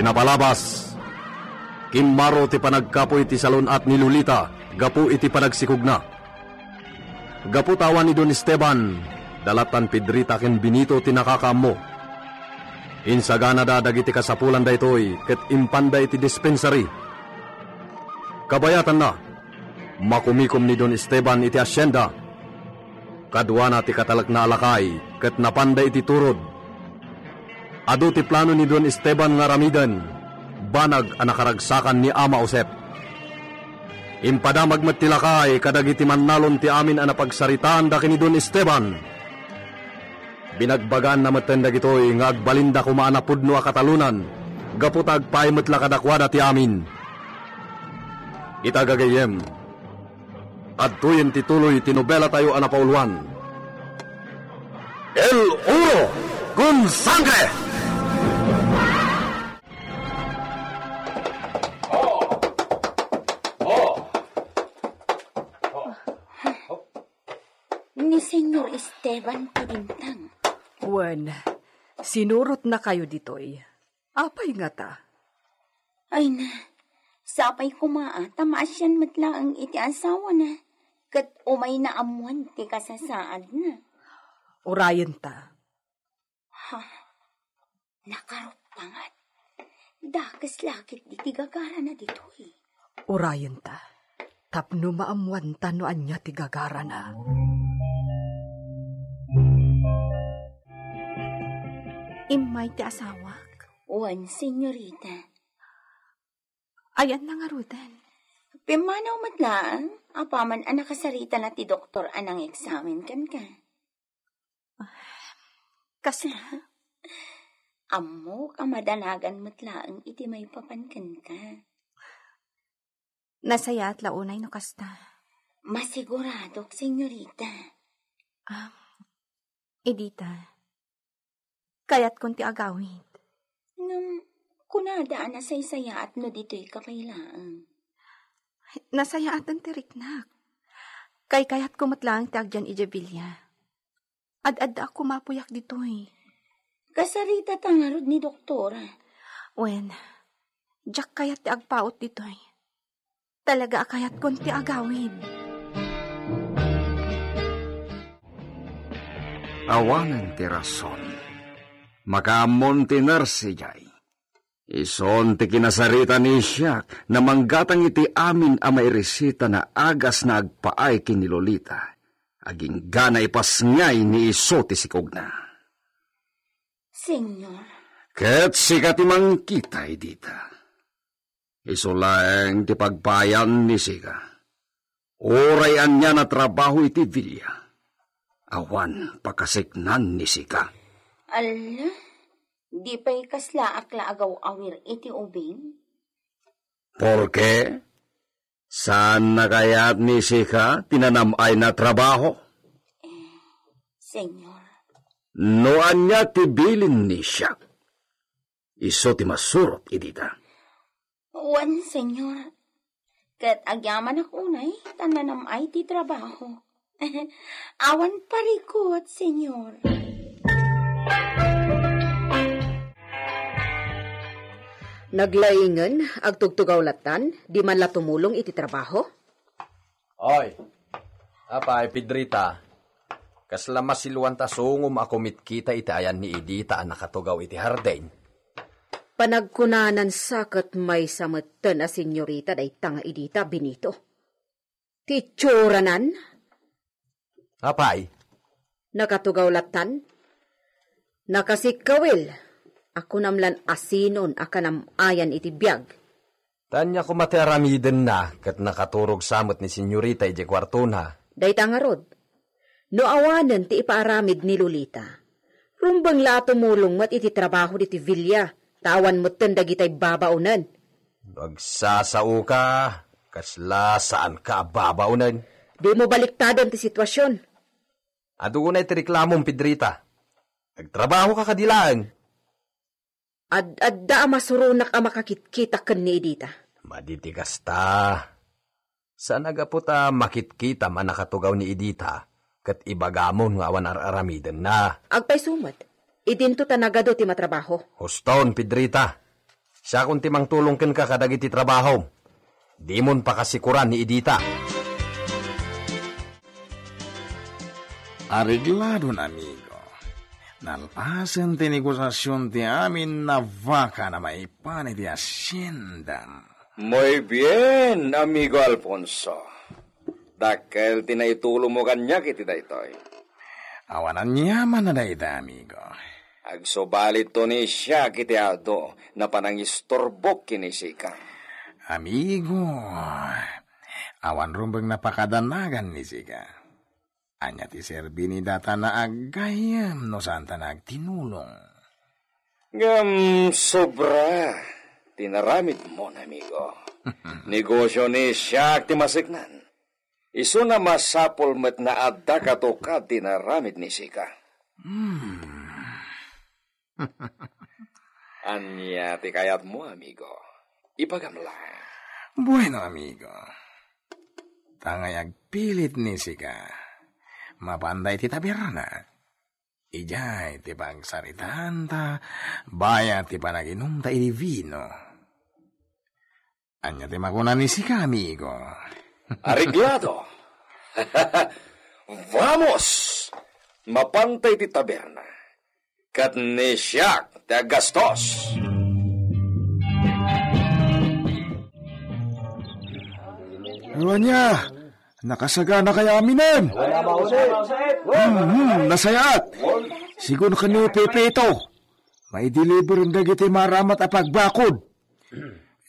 Pinapalabas. Kimmaro ti panagkapo iti salon at ni Lolita, gapu iti panagsikog na. Gapu tawan ni Don Esteban, dalatan Pedrita ken Benito ti nakakaammo. Insagana da dagiti kasapulan da itoy, ket impanda iti dispensary. Kabayatan na, makumikom ni Don Esteban iti asyenda. Kadwana ti katalak na alakay, ket napanda iti turod. Adu ti plano ni Don Esteban nga ramidan, banag ang nakaragsakan ni Ama Josep. Impadamag mattilakay kadagiti mannalon ti amin ang napagsaritaan da kini Don Esteban. Binagbagaan na maten dagitoy nga agbalinda kumaanapudno a katalunan, gaputag paimutla kadakwada ti amin. Itagagayem, at tuyen tituloy tinobela tayo anapauluan. El Oro con Sangre! Ni Senyor Esteban Pibintang. Wen, sinurot na kayo ditoy. Apay nga ta? Ay na, sapay kumaa, tamasyan matla ang iti asawa na. Kat umay na amuan ti kasasaad na. Urayan ta. Ha, nakarupangat. Dakas lakit di tigagara na ditoy. Urayan ta. Tapno maamuan ta no anya tigagara na. Imay ti asawak. Wan, senyorita. Ayan na nga rudan. Pimanaw matlaang, apaman ang nakasarita na ti doktor anang eksamen kan ka. Kasla? Ammo kamadanagan matlaang iti may papankan ka. Nasaya at launay no kasta. Masigurado, senyorita. Edita. Kaya't kunti agawid. Ngam, kunadaan na say-saya at no dito'y kapailaan. Nasaya atan tiriknak. Kayat kumatlang ti agyan ijabilya. Ad-ad ako mapuyak dito'y. Kasarita tangarod ni doktora. Wen, jak kayat ti agpaot dito'y. Talaga akayat kunti agawid. Awanan ti rason. Makaamon ti nurse jay. Ison ti kinasarita ni siya na manggatang iti amin a may resita na agas na agpaay kini Lolita. Aging gana ipasngay ni iso ti sikog na. Senyor. Ket sikat imang kitay dita. Iso laeng ti pagpayan ni Sika. Orayan niya na trabaho iti Villa. Awan pakasiknan ni Sika. Ala, di pa'y kasla akla agaw awir iti ubing? Porke? Saan na kaya't ni Sika tinanamay na trabaho? Senyor. Noan niya tibilin ni siya. Iso ti masurot idita. Wan, senyor. Kat agyaman ako unay, tananamay ti trabaho. Awan parikot, senyor. Naglaingan, agtugtugaw latan, di man la tumulong iti trabaho? Oy, apay Pedrita. Kasla masiluan ta sungum ako mitkita iti ayan ni Edita ang nakatugaw iti hardin. Panagkunanan sakit may sametan a senyorita day tanga Edita Benito. Titsuranan? Apay? Nakatugaw latan? Nakasikawil. Ako namlan asinon akanam ayan iti biyag. Tanya ko materamiden na kat nakaturog samot ni senyorita iti kwarto na. Day tangarod. No awanan ti ipaaramid ni Lolita. Rumbang la tumulong mat iti trabaho iti Villa. Tawan mo tendag itay babaunan. Magsasao ka. Kasla saan ka babaunan? Di mo baliktadan ti sitwasyon. Adunay ti reklamong Pedrita. Nagtrabaho ka kadilaan. Ad-adda masurunak a makakitkita ken ni Edita. Maditigas ta. Saan agaputa makitkita man nakatugaw ni Edita kat ibagamon nga awan aramiden na. Agpay sumat. Idinto tanagado ti matrabaho. Huston, Pedrita. Siya kung timang tulong ken ka kadagiti trabaho. Di mon pakasikuran ni Idita. Arregladon, amigo. Nalasan ti negosasyon ti amin na vaka na maipan iti asyenda. Muy bien, amigo Alfonso. Dakkel tinaitulong mo kanya kiti daytoy. Awanan yaman na dayta, amigo. Agsubalit to ni siya kiti ado na panangistorbok kinisika. Amigo, awan rumbang napakadanagan ni Sika. Anya ti serbi ni data na agayam no santa nagtinulong. Sobra. Tinaramid mo, amigo. Negosyo ni siya ti masiknan. Isu na masapol met na adda katokad tinaramid ni Sika. Anya ti kayat mo, amigo. Ipagamla. Bueno, amigo. Tangay agpilit ni Sika. Mapanday ti tabirana. Ijay ti pagsaritaan ta, baya ti panaginom ta iti vino. Anya ti makunan ni Sika, amigo. Arreglado. Vamos! Mapantay ti taberna. Kat ni siyak ti agastos. Anya, nakasagana kaya aminan. Nasayat. Sigun kanyo Pepito. May deliver ang dagiti maramat a pagbakod.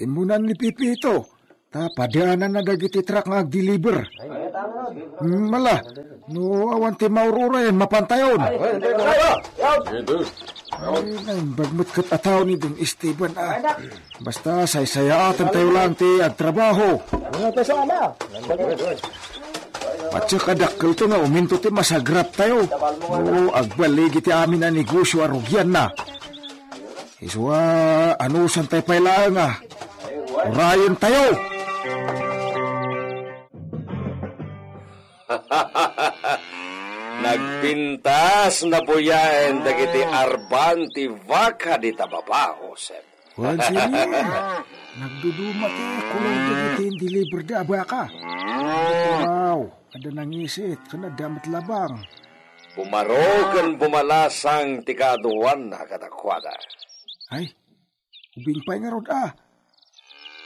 Imunan ni Pepito. Padaanan na dagiti truck nga ag-deliver. Mala, no awan ti maurura yan, mapantayon. Ay, bagmat kat ataw ni Dong Esteban Basta saysayaatan tayo lang ti agtrabaho. Patsaka dakkel to nga uminto ti masagrap tayo. No, agbaligi ti amin na negosyo arugyan na. Iswa, anusan tayo pailaan Urayan tayo. Nagpintas na po yan dagiti arban ti vaka di tababa, Josep. Juan Senior, nagdudumat kulay dagiti deliver da baka. Wow, ada nangisit, kana damat labang. Pumarogan bumalasang ti kaaduan na katakwada. Ay, ubing pa nga rod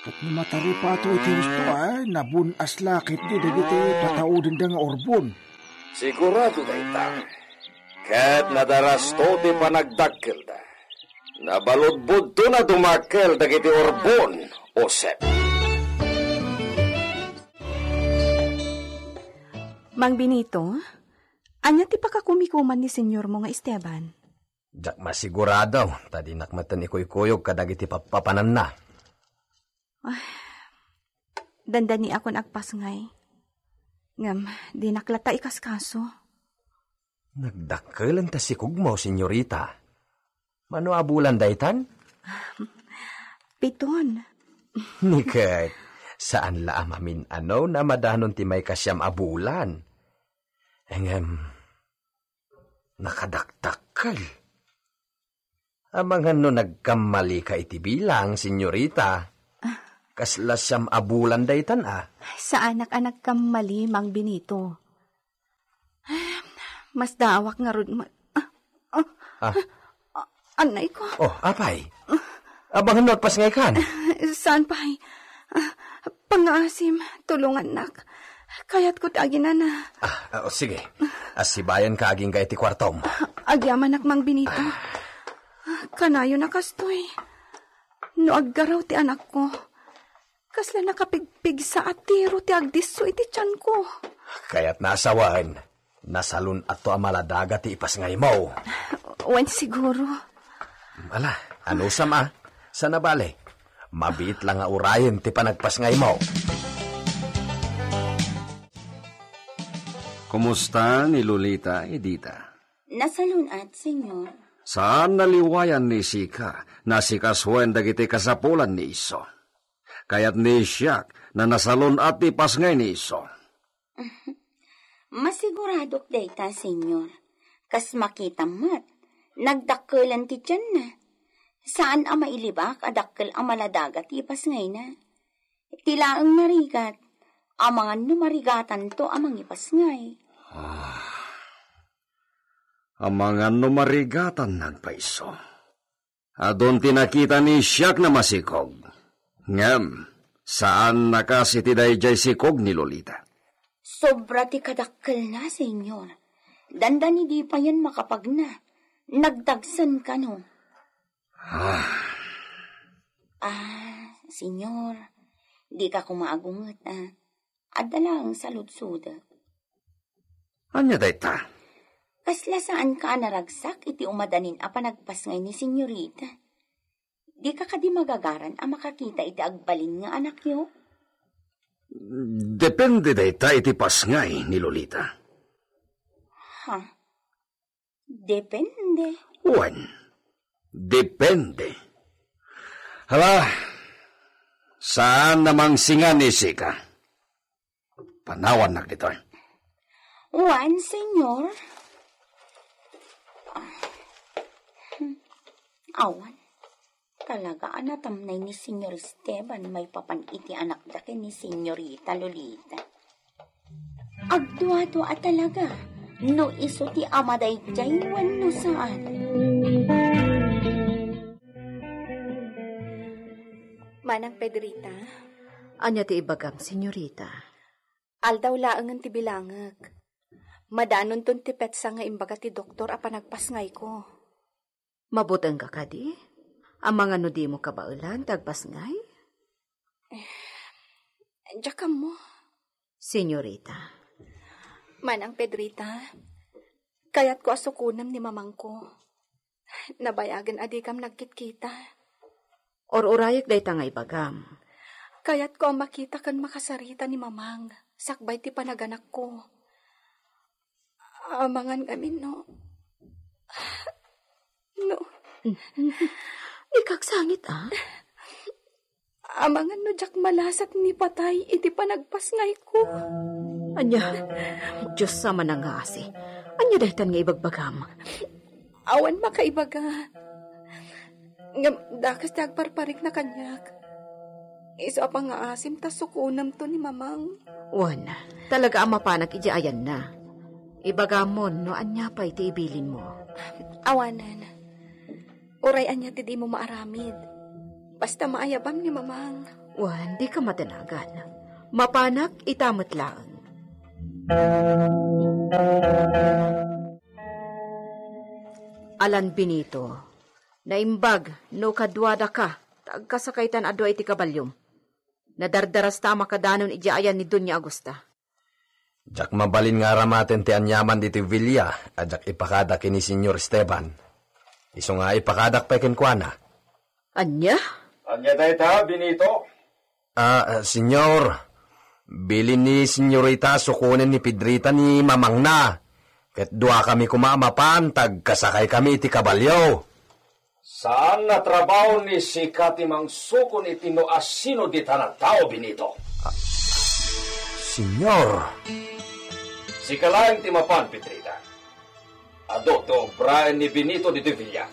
Kat ni matari pa ito iti gusto nabunas lakit di dagiti pataudin da nga orbon. Sigurado da ita. Kat nadaras to ti panagdakkel da. Nabaludbud to na dumakkel dagiti orbon, Josep. Mang Benito, anya ti pakakumikuman ni senyor mo nga Esteban? Jak masigurado, tadi nakmatan ikoy-kuyog kadagiti papanan na. Dandani akon agpasngay. Ngam, di naklata ikas kaso. Nagdakkelan ta si kugmo, senyorita. Mano abulan daytan? 7. Niket, saan la amamin na madanon ti may kasyam abulan? Nakadaktakkel. Amangan no nagkamali ka iti bilang, senyorita. Kasla siyam abulan daytan Sa anak-anak kamali, Mang Benito. Mas dawak nga rod anay ko. Oh, apay. Abangan no pas ngay kan. Saan pa'y? Pangasim, tulungan nak. Kayat ko taginan na. Sige. Asibayan ka aging ka iti kwartom. Agyaman nak, Mang Benito. Kanayo na kastoy. No aggaraw ti anak ko. Kasla nakapigpig sa atiro ti agdiso iti tiyan ko. Kaya't nasawan. Nasalun ato amaladaga ti ipas ngay mo. Wan siguro. Ala, ano sama? Sana bale? Mabit lang nga urayin ti panagpas ngay mo. Kumusta ni Lolita, Edita? Nasalunat, senyor. Saan naliwayan ni Sika na si kaswen dagiti kasapulan ni Iso? Kaya't ni siyak na nasalon at ipas ngay ni Iso. Masiguradok dayta, senyor. Kas makita mat, nagdakkelan ti tiyan na. Saan ang mailibak adakkel ang maladagat ipas ngay na? Tila ang narigat, amangan no marigatan to amang ipas ngay. Amangan no marigatan nagpaiso. Adon tinakita ni siyak na masikog. Ngem, saan nakasiti dayjay sikog ni Lolita? Sobra ti kadakkel na, senyor. Dandan hindi pa yan makapag na. Nagdagsan ka no. Senyor, di ka kumaagungot Adalang salud-suda. Anya dayta? Kasla saan ka naragsak iti umadanin a panagpas ngay ni senyorita. Di ka kadi magagaran a makakita iti agbalin nga anak yo? Depende dayta iti pasngay ni Lolita. Depende. Wan, depende. Hala, saan namang singa ni Sika? Panawan na dito. Wan, senyor. Awan. Talaga anatamnay ni Senyor Esteban may papaniti anak dake ni Senyorita Lolita. Agduwa-duwa talaga. No iso ti amaday jaywan no saan. Manang Pedrita, Anya ti ibagam, senyorita. aldaw laangan ti bilangag. Madanon ton ti petsa nga imbaga ti doktor a panagpasngay ko. Mabutang ka kadi? Ang mga nudi mo kabaulan, tagpasngay? Diyakam mo. Senyorita. Manang Pedrita, kayat ko asukunam ni mamang ko. Nabayagan adikam nagkitkita. Or-urayak day tangay bagam. Kayat ko ang makita kan makasarita ni mamang. Sakbay ti panaganak ko. Amangan kami no. Ikagsangit Amangan no jak malasat ni patay iti panagpasngay ko. Anya, Diyos sama na nga asi. Anya dahitan nga ibagbagam. Awan makaibaga. Dakas tagparparik na kanyak. Iso pa nga asim tas sukunam to ni mamang. Wan, talaga ang mapanak idiayan na. Ibagamon no anya pa iti ibilin mo. Awanan. Uray anya ti di mo maaramid. Basta maayabam ni mamang. Wan, di ka matanagan. Mapanak itamot lang. Alan Benito, naimbag no kadwada ka, tagkasakaitan adwa iti kabalyom. Nadardaras tama kadanon idiayan ni Dunya Agusta. Jak mabalin nga ramaten ti anyaman diti Villa, ajak ipakadak ni Senyor Esteban. Iso nga ipakadak pa kenkwana. Anya? Anya dayta, Benito? Senyor, bilin ni Senyorita sukunin ni Pedrita ni mamang na. Ket dua kami kumamapan, tagkasakay kami iti kabalyo. Saan na trabaho ni Sika timang sukon iti no asino di tanang tao, Benito? Senyor, Sika lang timapan, Pedrita. Ado to Brian ni Benito di Villa.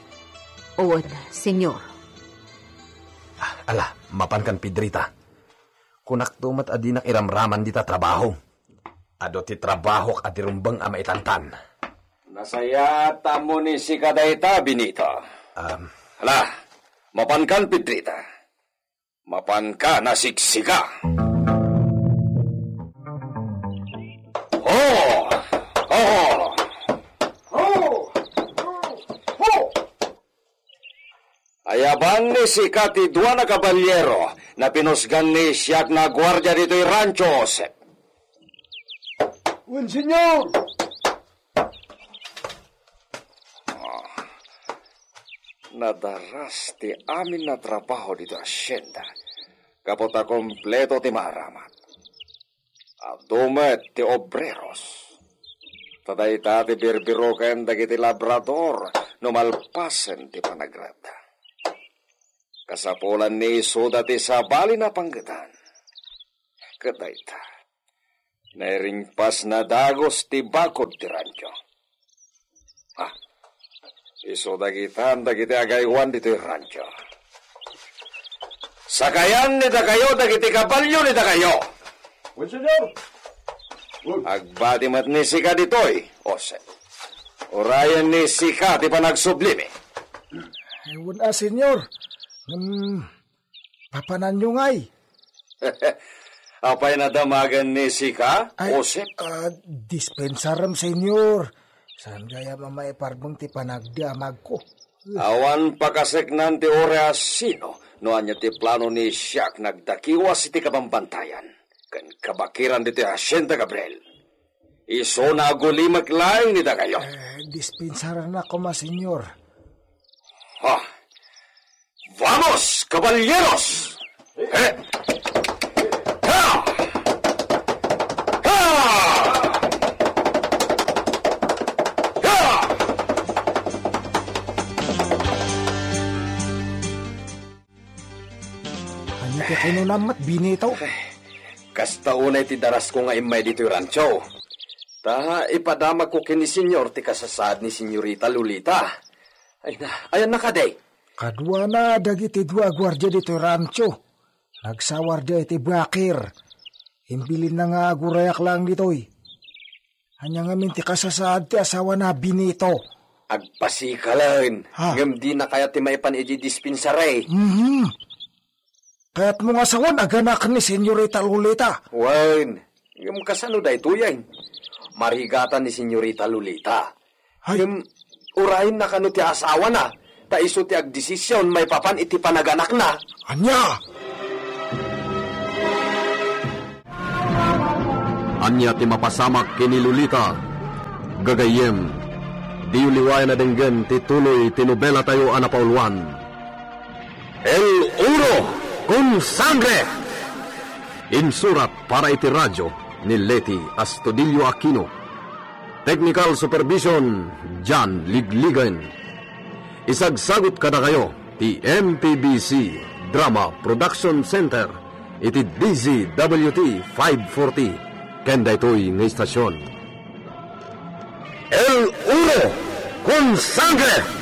Owan, senyor. ala, mapan kan Pedrita. Kunak tumat adinak iramraman dita trabaho. Ado ti trabaho at irumbang ama itantan. Nasaya tamo ni Sika dayta, Benito. Hala, mapan kan, Pedrita. Mapan ka na siksika. Ayaban ni Sika ti dua na kabalyero na pinusgan ni siyak na gwardya dito'y rancho, Josep. Un senyor! Nadaras ti amin na trabaho dito asyenda. Kapota kompleto ti maaramat. Adumet ti obreros. Tadayta ti birbiroken dagiti labrador no malpasen ti panagrata. Kasapulan ni Iso dati sa bali na panggetan. Kadayta. Nairingpas na dagos ti bakod ti rancho. Iso dagitan dagiti agaywan dito yung rancho. Sakayan nita kayo, dagiti kabalyo nita kayo. Senyor. Agbati mat ni sika ditoy, Ose. Orayan ni sika, di pa nagsublimi. Ewan senyor. Papanan nyo ngay. Apay na damagan ni sika, Ose? Dispensaram, senyor. Saan gaya mamay parbang ti panagdiamag ko. Awan pakaseknan ti Oreasino, no anya ti plano ni Siak nagdakiwas iti kabambantayan. Kan kabakiran diti Hacienda Gabriel. Iso na agulimak laing nita kayo. Dispensaran na ko, senyor. Ha! Vamos, caballeros! Ha! Ha! Anya ka kayo namat, binitaw. Kasta unay ti daras ko nga imay dito yung rancho. Ta, ipadamag ko kini senyor ti kasasad ni senyorita Lolita. Ay na, ayan na kaday. Kadwa na dagiti dua gwardiya dito yung rancho. Nagsawardya iti bakir. Imbilin na nga agurayak lang ditoy. Anya nga minti kasasad ti asawa na binito. Agpasikalan. Ngam di na kaya ti maipan iji dispensaray. Kaya't mga asawan aganak ni senyorita Lolita. Wan, ngam kasano da ito yan. Marigatan ni senyorita Lolita. Ngam urahin na kano ti asawa na. Ta iso ti agdesisyon may papan iti panaganak na. Anya! Anya ti mapasamak kini Lolita. Gagayem, di uliway na denggen ti tuloy tinubela tayo anapauluan. El Uro con Sangre! Insurat para iti radyo ni Leti Astudillo Aquino. Technical Supervision, John Ligligan. Isagsagot kada kayo ti MPBC Drama Production Center iti DZWT 540 kenda ito'y ng istasyon. El Uro con Sangre!